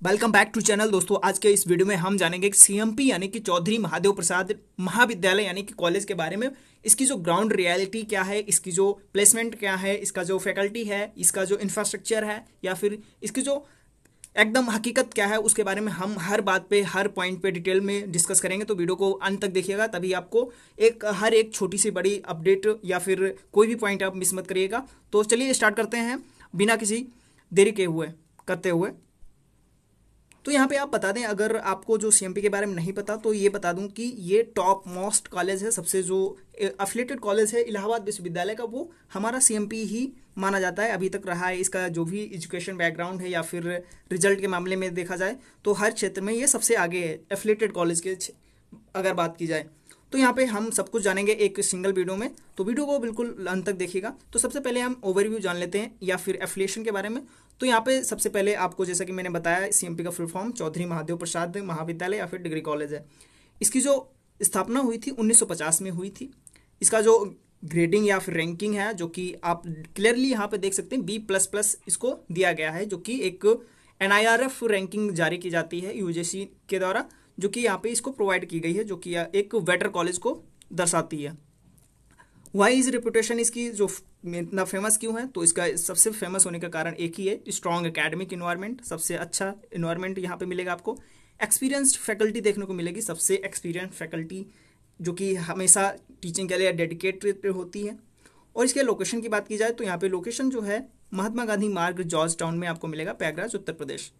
Welcome back to channel. दोस्तों, आज के इस वीडियो में हम जानेंगे कि सीएमपी यानी कि चौधरी महादेव प्रसाद महाविद्यालय यानी कि कॉलेज के बारे में। इसकी जो ग्राउंड रियलिटी क्या है, इसकी जो प्लेसमेंट क्या है, इसका जो फैकल्टी है, इसका जो इंफ्रास्ट्रक्चर है, या फिर इसकी जो एकदम हकीकत क्या है, उसके बारे में हम हर बात पे हर पॉइंट पे डिटेल में डिस्कस करेंगे। तो वीडियो को अंत तक देखिएगा, तभी आपको हर एक छोटी सी बड़ी अपडेट या फिर कोई भी पॉइंट आप मिस मत करिएगा। तो चलिए स्टार्ट करते हैं बिना किसी देरी के करते हुए। तो यहाँ पे आप बता दें, अगर आपको जो सीएमपी के बारे में नहीं पता तो ये बता दूं कि ये टॉप मोस्ट कॉलेज है, सबसे जो अफिलेटेड कॉलेज है इलाहाबाद विश्वविद्यालय का, वो हमारा सीएमपी ही माना जाता है, अभी तक रहा है। इसका जो भी एजुकेशन बैकग्राउंड है या फिर रिजल्ट के मामले में देखा जाए तो हर क्षेत्र में ये सबसे आगे है एफिलेटेड कॉलेज के अगर बात की जाए। तो यहाँ पे हम सब कुछ जानेंगे एक सिंगल वीडियो में, तो वीडियो को बिल्कुल अंत तक देखिएगा। तो सबसे पहले हम ओवरव्यू जान लेते हैं या फिर एफिलिएशन के बारे में। तो यहाँ पे सबसे पहले आपको, जैसा कि मैंने बताया, सीएमपी का फुल फॉर्म चौधरी महादेव प्रसाद महाविद्यालय या फिर डिग्री कॉलेज है। इसकी जो स्थापना हुई थी 1950 में हुई थी। इसका जो ग्रेडिंग या फिर रैंकिंग है, जो कि आप क्लियरली यहाँ पे देख सकते हैं, B++ इसको दिया गया है, जो कि एक NIRF रैंकिंग जारी की जाती है यूजीसी के द्वारा, जो कि यहाँ पे इसको प्रोवाइड की गई है, जो कि एक बेटर कॉलेज को दर्शाती है। वाई इज रेपुटेशन, इसकी जो इतना फेमस क्यों है, तो इसका सबसे फेमस होने का कारण एक ही है, स्ट्रॉन्ग एकेडमिक इन्वायरमेंट। सबसे अच्छा इन्वायरमेंट यहाँ पे मिलेगा आपको। एक्सपीरियंस्ड फैकल्टी देखने को मिलेगी, सबसे एक्सपीरियंस फैकल्टी जो कि हमेशा टीचिंग के लिए डेडिकेटेड होती है। और इसके लोकेशन की बात की जाए तो यहाँ पे लोकेशन जो है महात्मा गांधी मार्ग जॉर्ज टाउन में आपको मिलेगा, प्रयागराज उत्तर प्रदेश।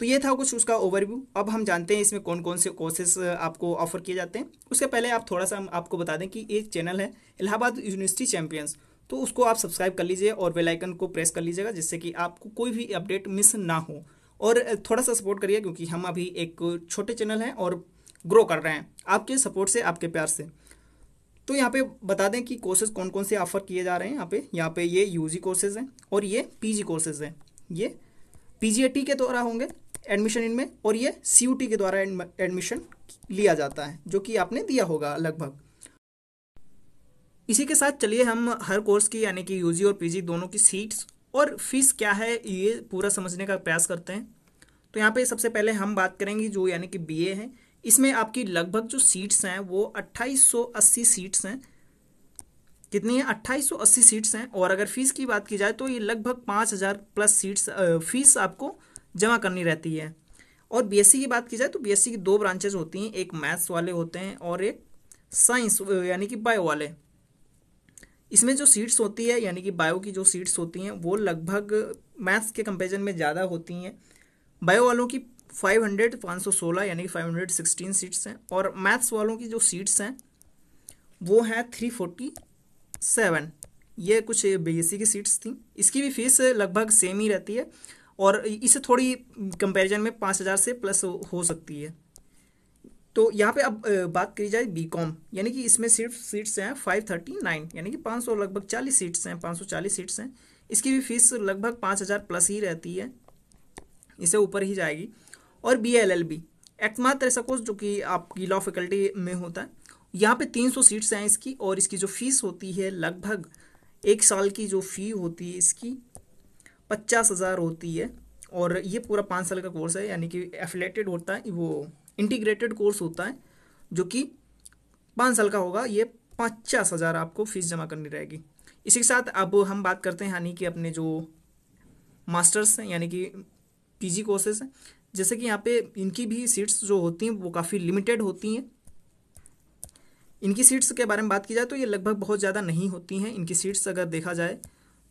तो ये था कुछ उसका ओवरव्यू। अब हम जानते हैं इसमें कौन कौन से कोर्सेज आपको ऑफर किए जाते हैं। उसके पहले आप थोड़ा सा हम आपको बता दें कि एक चैनल है इलाहाबाद यूनिवर्सिटी चैंपियंस, तो उसको आप सब्सक्राइब कर लीजिए और बेल आइकन को प्रेस कर लीजिएगा, जिससे कि आपको कोई भी अपडेट मिस ना हो। और थोड़ा सा सपोर्ट करिए, क्योंकि हम अभी एक छोटे चैनल हैं और ग्रो कर रहे हैं आपके सपोर्ट से, आपके प्यार से। तो यहाँ पे बता दें कि कोर्सेज कौन कौन से ऑफर किए जा रहे हैं। यहाँ पे ये यूजी कोर्सेज हैं और ये पीजी कोर्सेज हैं। ये पीजीएटी के द्वारा होंगे एडमिशन इनमें, और ये सीयूटी के द्वारा एडमिशन लिया जाता है, जो कि आपने दिया होगा लगभग। इसी के साथ चलिए हम हर कोर्स की यानी कि यूजी और पीजी दोनों की सीट्स और फीस क्या है ये पूरा समझने का प्रयास करते हैं। तो यहाँ पे सबसे पहले हम बात करेंगे जो यानी कि बीए है। इसमें आपकी लगभग जो सीट्स हैं वो 2880 सीट्स हैं। कितनी है? 2880 सीट्स हैं। और अगर फीस की बात की जाए तो ये लगभग 5000+ सीट्स फीस आपको जमा करनी रहती है। और बीएससी की बात की जाए तो बीएससी की 2 ब्रांचेज होती हैं, एक मैथ्स वाले होते हैं और एक साइंस यानी कि बायो वाले। इसमें जो सीट्स होती है यानी कि बायो की जो सीट्स होती हैं वो लगभग मैथ्स के कंपैरिजन में ज़्यादा होती हैं। बायो वालों की 516 यानी कि 516 सीट्स हैं, और मैथ्स वालों की जो सीट्स हैं वो हैं 347। ये कुछ बीएससी की सीट्स थी। इसकी भी फीस लगभग सेम ही रहती है, और इसे थोड़ी कंपैरिजन में 5000 से प्लस हो सकती है। तो यहाँ पे अब बात करी जाए बीकॉम, यानी कि इसमें सिर्फ सीट्स हैं 539 यानी कि 500 लगभग 40 सीट्स हैं, 540 सीट्स हैं। इसकी भी फीस लगभग 5000 प्लस ही रहती है, इसे ऊपर ही जाएगी। और BLLB एकमात्र ऐसा कोर्स जो कि आपकी लॉ फैकल्टी में होता है। यहाँ पे 300 सीट्स हैं इसकी, और इसकी जो फीस होती है लगभग 1 साल की जो फ़ी होती है इसकी 50,000 होती है। और ये पूरा 5 साल का कोर्स है, यानी कि एफिलेटेड होता है, वो इंटीग्रेटेड कोर्स होता है, जो कि 5 साल का होगा। ये 50,000 आपको फीस जमा करनी रहेगी। इसी के साथ अब हम बात करते हैं यानी कि अपने जो मास्टर्स हैं यानी कि पीजी कोर्सेज हैं। जैसे कि यहाँ पे इनकी भी सीट्स जो होती हैं वो काफ़ी लिमिटेड होती हैं। इनकी सीट्स के बारे में बात की जाए तो ये लगभग बहुत ज़्यादा नहीं होती हैं। इनकी सीट्स अगर देखा जाए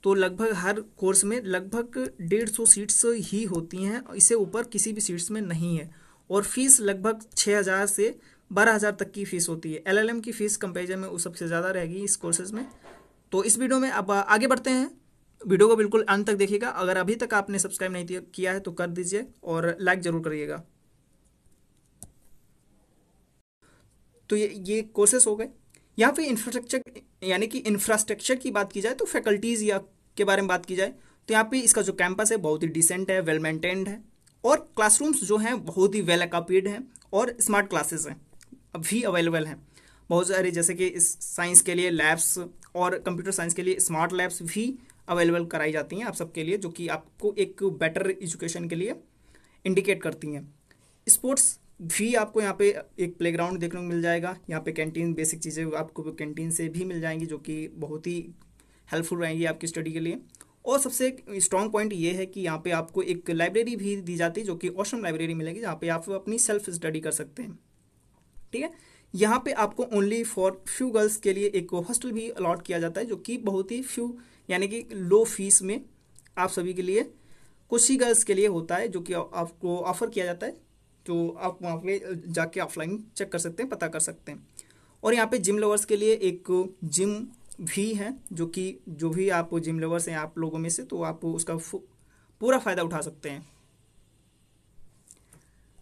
तो लगभग हर कोर्स में लगभग 150 सीट्स ही होती हैं, इससे ऊपर किसी भी सीट्स में नहीं है। और फीस लगभग 6000 से 12000 तक की फ़ीस होती है। LLM की फ़ीस कंपेरिजन में उस सबसे ज़्यादा रहेगी इस कोर्सेज में। तो इस वीडियो में अब आगे बढ़ते हैं। वीडियो को बिल्कुल अंत तक देखिएगा। अगर अभी तक आपने सब्सक्राइब नहीं किया है तो कर दीजिए और लाइक ज़रूर करिएगा। तो ये कोर्सेज हो गए। यहाँ पे इंफ्रास्ट्रक्चर यानी कि इंफ्रास्ट्रक्चर की बात की जाए तो फैकल्टीज़ या के बारे में बात की जाए तो यहाँ पे इसका जो कैंपस है बहुत ही डिसेंट है, वेल मेंटेन्ड है, और क्लासरूम्स जो हैं बहुत ही वेल एक्विप्ड हैं, और स्मार्ट क्लासेस हैं अभी अवेलेबल हैं बहुत सारे, जैसे कि साइंस के लिए लैब्स और कंप्यूटर साइंस के लिए स्मार्ट लैब्स भी अवेलेबल कराई जाती हैं आप सबके लिए, जो कि आपको एक बेटर एजुकेशन के लिए इंडिकेट करती हैं। स्पोर्ट्स भी आपको यहाँ पे एक प्लेग्राउंड देखने को मिल जाएगा, यहाँ पे कैंटीन, बेसिक चीज़ें आपको कैंटीन से भी मिल जाएंगी जो कि बहुत ही हेल्पफुल रहेंगी आपकी स्टडी के लिए। और सबसे स्ट्रॉन्ग पॉइंट ये है कि यहाँ पे आपको एक लाइब्रेरी भी दी जाती है जो कि ऑसम लाइब्रेरी मिलेगी, जहाँ पे आप अपनी सेल्फ स्टडी कर सकते हैं। ठीक है, यहाँ पे आपको ओनली फॉर फ्यू गर्ल्स के लिए एक हॉस्टल भी अलॉट किया जाता है जो कि बहुत ही फ्यू यानी कि लो फीस में आप सभी के लिए, कुछ ही गर्ल्स के लिए होता है जो कि आपको ऑफर किया जाता है, जो आप वहाँ पे जाके ऑफलाइन चेक कर सकते हैं, पता कर सकते हैं। और यहाँ पे जिम लवर्स के लिए एक जिम भी है जो कि जो भी आप जिम लवर्स हैं आप लोगों में से, तो आप उसका पूरा फ़ायदा उठा सकते हैं।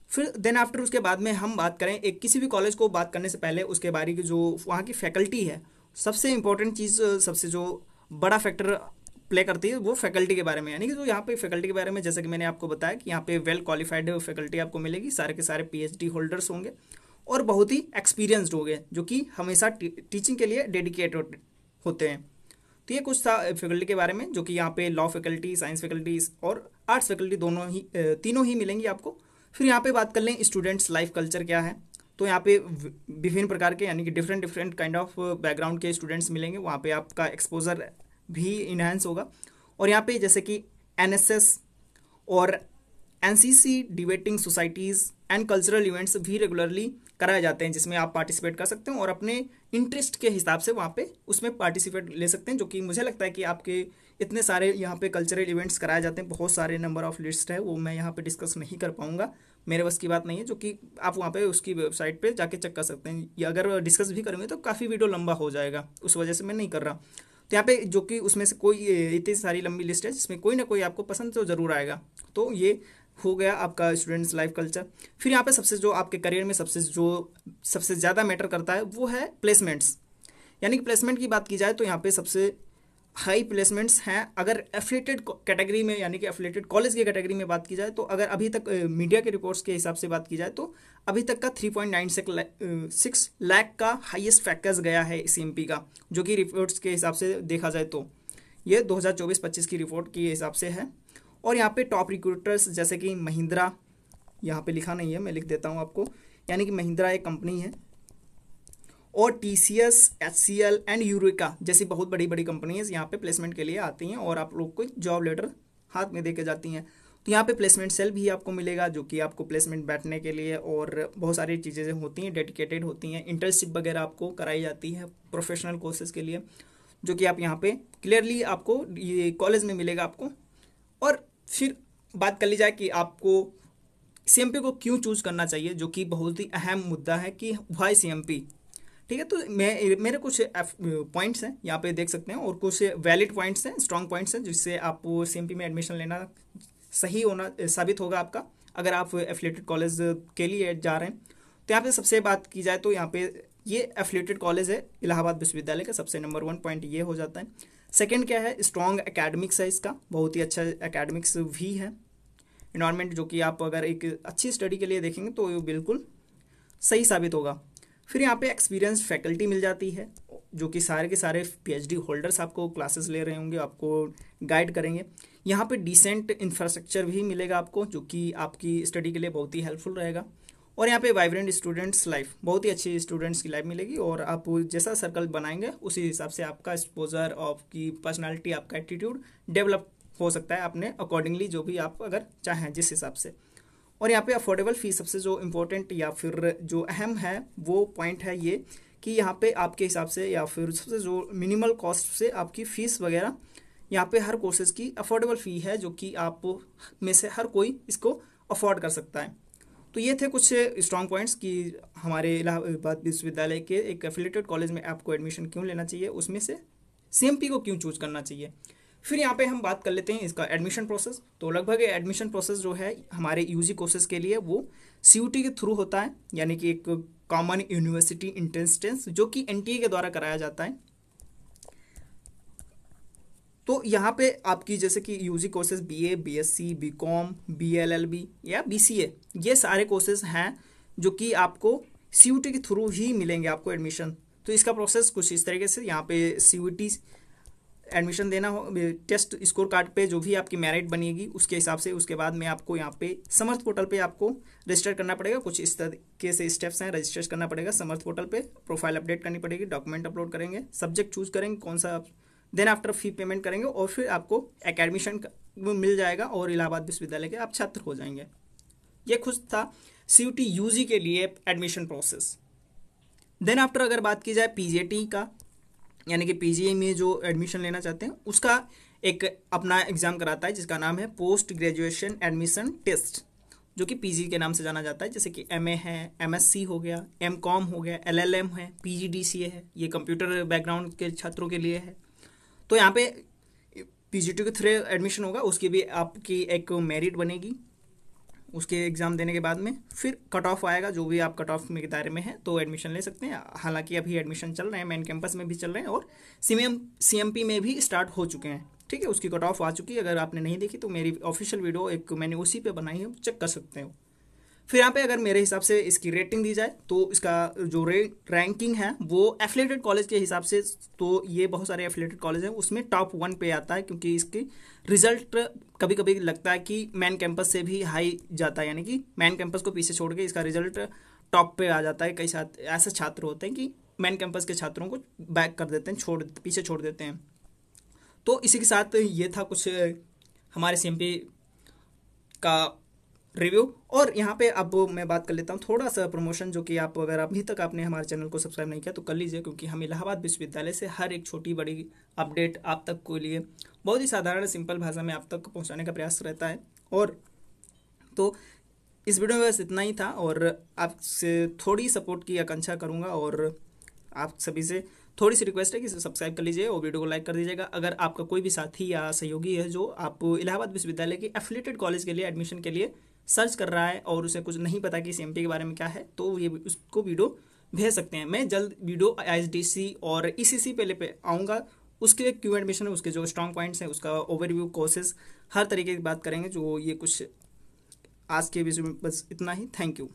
फिर देन आफ्टर उसके बाद में हम बात करें एक किसी भी कॉलेज को बात करने से पहले उसके बारे की जो वहाँ की फैकल्टी है, सबसे इंपॉर्टेंट चीज़, सबसे जो बड़ा फैक्टर प्ले करती है वो फैकल्टी के बारे में। यानी कि जो यहाँ पे फैकल्टी के बारे में, जैसे कि मैंने आपको बताया कि यहाँ पे वेल क्वालिफाइड फैकल्टी आपको मिलेगी, सारे के सारे पीएचडी होल्डर्स होंगे और बहुत ही एक्सपीरियंसड होंगे जो कि हमेशा टीचिंग के लिए डेडिकेटेड होते हैं। तो ये कुछ था फैकल्टी के बारे में, जो कि यहाँ पे लॉ फैकल्टी, साइंस फैकल्टी और आर्ट्स फैकल्टी दोनों ही तीनों ही मिलेंगी आपको। फिर यहाँ पे बात कर लें स्टूडेंट्स लाइफ कल्चर क्या है, तो यहाँ पे विभिन्न प्रकार के यानी कि डिफरेंट काइंड ऑफ बैकग्राउंड के स्टूडेंट्स मिलेंगे, वहाँ पे आपका एक्सपोजर भी इन्हांस होगा। और यहाँ पे जैसे कि एनएसएस और NCC, debating societies and cultural events भी रेगुलरली कराए जाते हैं जिसमें आप पार्टिसिपेट कर सकते हैं और अपने इंटरेस्ट के हिसाब से वहाँ पे उसमें पार्टिसिपेट ले सकते हैं, जो कि मुझे लगता है कि आपके इतने सारे यहाँ पे कल्चरल इवेंट्स कराए जाते हैं, बहुत सारे नंबर ऑफ लिस्ट है, वो मैं यहाँ पे डिस्कस नहीं कर पाऊँगा, मेरे बस की बात नहीं है, जो कि आप वहाँ पे उसकी वेबसाइट पे जाके चेक कर सकते हैं, या अगर डिस्कस भी करेंगे तो काफ़ी वीडियो लंबा हो जाएगा, उस वजह से मैं नहीं कर रहा। तो यहाँ पे जो कि उसमें से कोई इतनी सारी लंबी लिस्ट है जिसमें कोई ना कोई आपको पसंद तो ज़रूर आएगा। तो ये हो गया आपका स्टूडेंट्स लाइफ कल्चर। फिर यहाँ पे सबसे जो आपके करियर में सबसे ज़्यादा मैटर करता है वो है प्लेसमेंट्स। यानी कि प्लेसमेंट की बात की जाए तो यहाँ पे सबसे हाई प्लेसमेंट्स हैं अगर एफिलिएटेड कैटेगरी में, यानी कि एफिलिएटेड कॉलेज की कैटेगरी में बात की जाए तो अगर अभी तक मीडिया के रिपोर्ट्स के हिसाब से बात की जाए तो अभी तक का 3.96 लाख का हाईएस्ट फैक्टर्स गया है सीएमपी का, जो कि रिपोर्ट्स के हिसाब से देखा जाए तो ये 2024-25 की रिपोर्ट के हिसाब से है। और यहाँ पे टॉप रिक्रूटर्स जैसे कि महिंद्रा, यहाँ पे लिखा नहीं है मैं लिख देता हूँ आपको, यानी कि महिंद्रा एक कंपनी है, और टीसीएस, एचसीएल एंड यूरेका जैसी बहुत बड़ी बड़ी कंपनीज यहाँ पे प्लेसमेंट के लिए आती हैं और आप लोग को जॉब लेटर हाथ में दे के जाती हैं। तो यहाँ पे प्लेसमेंट सेल भी आपको मिलेगा जो कि आपको प्लेसमेंट बैठने के लिए और बहुत सारी चीज़ें होती हैं, डेडिकेटेड होती हैं, इंटर्नशिप वगैरह आपको कराई जाती है प्रोफेशनल कोर्सेज के लिए, जो कि आप यहाँ पे क्लियरली आपको ये कॉलेज में मिलेगा आपको। और फिर बात कर ली जाए कि आपको सीएमपी को क्यों चूज करना चाहिए, जो कि बहुत ही अहम मुद्दा है कि व्हाई सीएमपी। ठीक है, तो मेरे कुछ पॉइंट्स हैं यहाँ पे देख सकते हैं और कुछ वैलिड पॉइंट्स हैं, स्ट्रॉन्ग पॉइंट्स हैं जिससे आप सीएमपी में एडमिशन लेना सही होना साबित होगा आपका, अगर आप एफिलिएटेड कॉलेज के लिए जा रहे हैं। तो यहाँ पे सबसे बात की जाए तो यहाँ पे ये एफिलिएटेड कॉलेज है इलाहाबाद विश्वविद्यालय का, सबसे नंबर 1 पॉइंट ये हो जाता है। सेकेंड क्या है, स्ट्रॉन्ग एकेडमिक्स है इसका, बहुत ही अच्छा एकेडमिक्स भी है, इन्वायरमेंट जो कि आप अगर एक अच्छी स्टडी के लिए देखेंगे तो ये बिल्कुल सही साबित होगा। फिर यहाँ पे एक्सपीरियंस फैकल्टी मिल जाती है जो कि सारे के सारे पीएचडी होल्डर्स आपको क्लासेस ले रहे होंगे, आपको गाइड करेंगे। यहाँ पे डिसेंट इंफ्रास्ट्रक्चर भी मिलेगा आपको जो कि आपकी स्टडी के लिए बहुत ही हेल्पफुल रहेगा। और यहाँ पे वाइब्रेंट स्टूडेंट्स लाइफ, बहुत ही अच्छी स्टूडेंट्स की लाइफ मिलेगी और आप जैसा सर्कल बनाएंगे उसी हिसाब से आपका एक्सपोजर, आपकी पर्सनालिटी, आपका एटीट्यूड डेवलप हो सकता है अपने अकॉर्डिंगली, जो भी आप अगर चाहें जिस हिसाब से। और यहाँ पे अफोर्डेबल फीस, सबसे जो इम्पोर्टेंट या फिर जो अहम है वो पॉइंट है ये कि यहाँ पे आपके हिसाब से या फिर सबसे जो मिनिमल कॉस्ट से आपकी फ़ीस वगैरह यहाँ पे हर कोर्सेज की अफोर्डेबल फ़ी है जो कि आप में से हर कोई इसको अफोर्ड कर सकता है। तो ये थे कुछ स्ट्रॉन्ग पॉइंट्स कि हमारे इलाहाबाद विश्वविद्यालय के एक एफिलिएटेड कॉलेज में आपको एडमिशन क्यों लेना चाहिए, उसमें से सीएमपी को क्यों चूज करना चाहिए। फिर यहाँ पे हम बात कर लेते हैं इसका एडमिशन प्रोसेस। तो लगभग एडमिशन प्रोसेस जो है हमारे यूजी कोर्सेज के लिए वो सीयूटी के थ्रू होता है, यानी कि एक कॉमन यूनिवर्सिटी एंट्रेंस टेस्ट जो कि एनटीए के द्वारा कराया जाता है। तो यहाँ पे आपकी जैसे कि UG courses BA, BSc, BCom, BLLB या बीसीए, ये सारे कोर्सेज हैं जो कि आपको सीयूटी के थ्रू ही मिलेंगे आपको एडमिशन। तो इसका प्रोसेस कुछ इस तरीके से, यहाँ पे सीयूटी एडमिशन देना हो, टेस्ट स्कोर कार्ड पे जो भी आपकी मेरिट बनेगी उसके हिसाब से उसके बाद में आपको यहाँ पे समर्थ पोर्टल पे आपको रजिस्टर करना पड़ेगा। कुछ इस तरीके से स्टेप्स हैं, रजिस्टर करना पड़ेगा समर्थ पोर्टल पे, प्रोफाइल अपडेट करनी पड़ेगी, डॉक्यूमेंट अपलोड करेंगे, सब्जेक्ट चूज करेंगे कौन सा, देन आफ्टर फी पेमेंट करेंगे और फिर आपको एक एडमिशन मिल जाएगा और इलाहाबाद विश्वविद्यालय के आप छात्र हो जाएंगे। ये खुद था CUET UG के लिए एडमिशन प्रोसेस। देन आफ्टर अगर बात की जाए PGAT का, यानी कि PGI में जो एडमिशन लेना चाहते हैं उसका एक अपना एग्जाम कराता है जिसका नाम है पोस्ट ग्रेजुएशन एडमिशन टेस्ट, जो कि PG के नाम से जाना जाता है। जैसे कि MA है, MSc हो गया, MCOM हो गया, LLM है, PGDCA है, ये कंप्यूटर बैकग्राउंड के छात्रों के लिए है। तो यहाँ पे PGT के थ्रू एडमिशन होगा, उसकी भी आपकी एक मेरिट बनेगी उसके एग्ज़ाम देने के बाद में, फिर कट ऑफ आएगा, जो भी आप कट ऑफ में के दायरे में है तो एडमिशन ले सकते हैं। हालांकि अभी एडमिशन चल रहे हैं, मेन कैंपस में भी चल रहे हैं और CMP में भी स्टार्ट हो चुके हैं। ठीक है, उसकी कट ऑफ आ चुकी है। अगर आपने नहीं देखी तो मेरी ऑफिशियल वीडियो एक मैंने उसी पे बनाई है, चेक कर सकते हो। फिर यहाँ पे अगर मेरे हिसाब से इसकी रेटिंग दी जाए तो इसका जो रैंकिंग है वो एफिलेटेड कॉलेज के हिसाब से, तो ये बहुत सारे एफिलेटेड कॉलेज हैं उसमें टॉप 1 पे आता है, क्योंकि इसकी रिजल्ट कभी कभी लगता है कि मेन कैंपस से भी हाई जाता है, यानी कि मेन कैंपस को पीछे छोड़ के इसका रिजल्ट टॉप पे आ जाता है। कई ऐसे छात्र होते हैं कि मेन कैंपस के छात्रों को बैक कर देते हैं, पीछे छोड़ देते हैं। तो इसी के साथ ये था कुछ हमारे CMP का रिव्यू। और यहाँ पे अब मैं बात कर लेता हूँ थोड़ा सा प्रमोशन, जो कि आप अगर अभी तक आपने हमारे चैनल को सब्सक्राइब नहीं किया तो कर लीजिए, क्योंकि हम इलाहाबाद विश्वविद्यालय से हर एक छोटी बड़ी अपडेट आप तक के लिए बहुत ही साधारण सिंपल भाषा में आप तक पहुँचाने का प्रयास रहता है। और तो इस वीडियो में बस इतना ही था और आपसे थोड़ी सपोर्ट की आकांक्षा करूँगा और आप सभी से थोड़ी सी रिक्वेस्ट है कि सब्सक्राइब कर लीजिए और वीडियो को लाइक कर दीजिएगा। अगर आपका कोई भी साथी या सहयोगी है जो आप इलाहाबाद विश्वविद्यालय के एफिलिएटेड कॉलेज के लिए एडमिशन के लिए सर्च कर रहा है और उसे कुछ नहीं पता कि CMP के बारे में क्या है, तो ये उसको वीडियो भेज सकते हैं। मैं जल्द वीडियो ISDC और ECC पहले पे आऊँगा, उसके क्यों एडमिशन है, उसके जो स्ट्रॉन्ग पॉइंट्स हैं, उसका ओवरव्यू, कोर्सेज, हर तरीके की बात करेंगे। जो ये कुछ आज के विषय में बस इतना ही। Thank you.